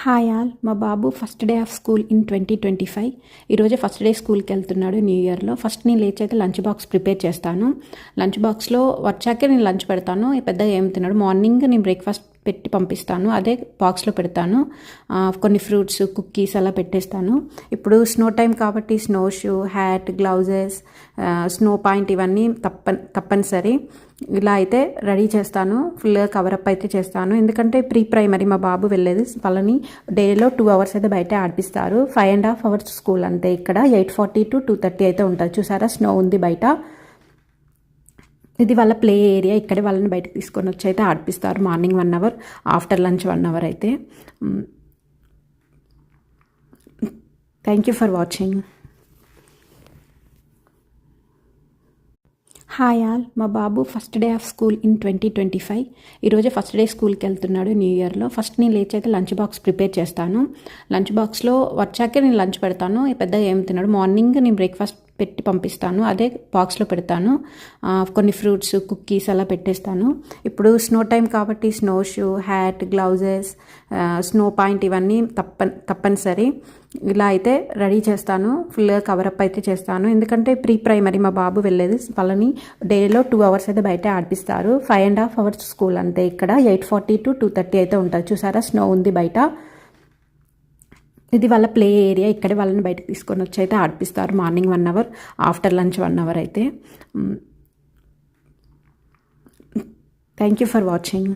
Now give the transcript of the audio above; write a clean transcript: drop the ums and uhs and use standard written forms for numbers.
Hi all, మా బాబు first day of school in 2025. ఈరోజు ఫస్ట్ డే స్కూల్కి వెళ్తున్నాడు న్యూ ఇయర్లో. ఫస్ట్ నేను లేచైతే లంచ్ బాక్స్ ప్రిపేర్ చేస్తాను. లంచ్ బాక్స్లో వచ్చాకే నేను లంచ్ పెడతాను. పెద్దగా ఏం తిన్నాడు. మార్నింగ్ నేను బ్రేక్ఫాస్ట్ పెట్టి పంపిస్తాను, అదే బాక్స్లో పెడతాను. కొన్ని ఫ్రూట్స్, కుక్కీస్ అలా పెట్టేస్తాను. ఇప్పుడు స్నో టైం కాబట్టి snow shoe, hat, gloves, snow point ఇవన్నీ తప్పనిసరి. ఇలా అయితే రెడీ చేస్తాను. ఫుల్గా కవరప్ అయితే చేస్తాను. ఎందుకంటే ప్రీ ప్రైమరీ మా బాబు వెళ్ళేది. వాళ్ళని డేలో 2 hours అయితే బయట ఆడిపిస్తారు. 5.5 hours స్కూల్ అంతే. ఇక్కడ 8:40 to 2:30 అయితే ఉంటుంది. చూసారా, స్నో ఉంది బయట. ఇది వాళ్ళ ప్లే ఏరియా. ఇక్కడే వాళ్ళని బయటకు తీసుకొని వచ్చి అయితే ఆడిపిస్తారు. Morning 1 hour, after lunch 1 hour అయితే. Thank you for watching. Hi all, మా బాబు first day of school in 2025. ఈరోజు ఫస్ట్ డే స్కూల్కి వెళ్తున్నాడు న్యూ ఇయర్లో. ఫస్ట్ నేను లేచైతే లంచ్ బాక్స్ ప్రిపేర్ చేస్తాను. లంచ్ బాక్స్లో వచ్చాకే నేను లంచ్ పెడతాను. పెద్దగా ఏం తిన్నాడు. మార్నింగ్ నేను బ్రేక్ఫాస్ట్ పెట్టి పంపిస్తాను, అదే బాక్స్లో పెడతాను. కొన్ని ఫ్రూట్స్, కుక్కీస్ అలా పెట్టేస్తాను. ఇప్పుడు స్నో టైం కాబట్టి snow shoe, hat, gloves, snow point ఇవన్నీ తప్పనిసరి. ఇలా అయితే రెడీ చేస్తాను. ఫుల్గా కవరప్ అయితే చేస్తాను. ఎందుకంటే ప్రీ ప్రైమరీ మా బాబు వెళ్ళేది. వాళ్ళని డేలో 2 hours అయితే బయట ఆడిపిస్తారు. 5.5 hours స్కూల్ అంతే. ఇక్కడ 8:40 to 2:30 అయితే ఉంటుంది. చూసారా, స్నో ఉంది బయట. ఇది వాళ్ళ ప్లే ఏరియా. ఇక్కడే వాళ్ళని బయటకు తీసుకొని వచ్చి అయితే ఆడిపిస్తారు. Morning 1 hour, after lunch 1 hour అయితే. Thank you for watching.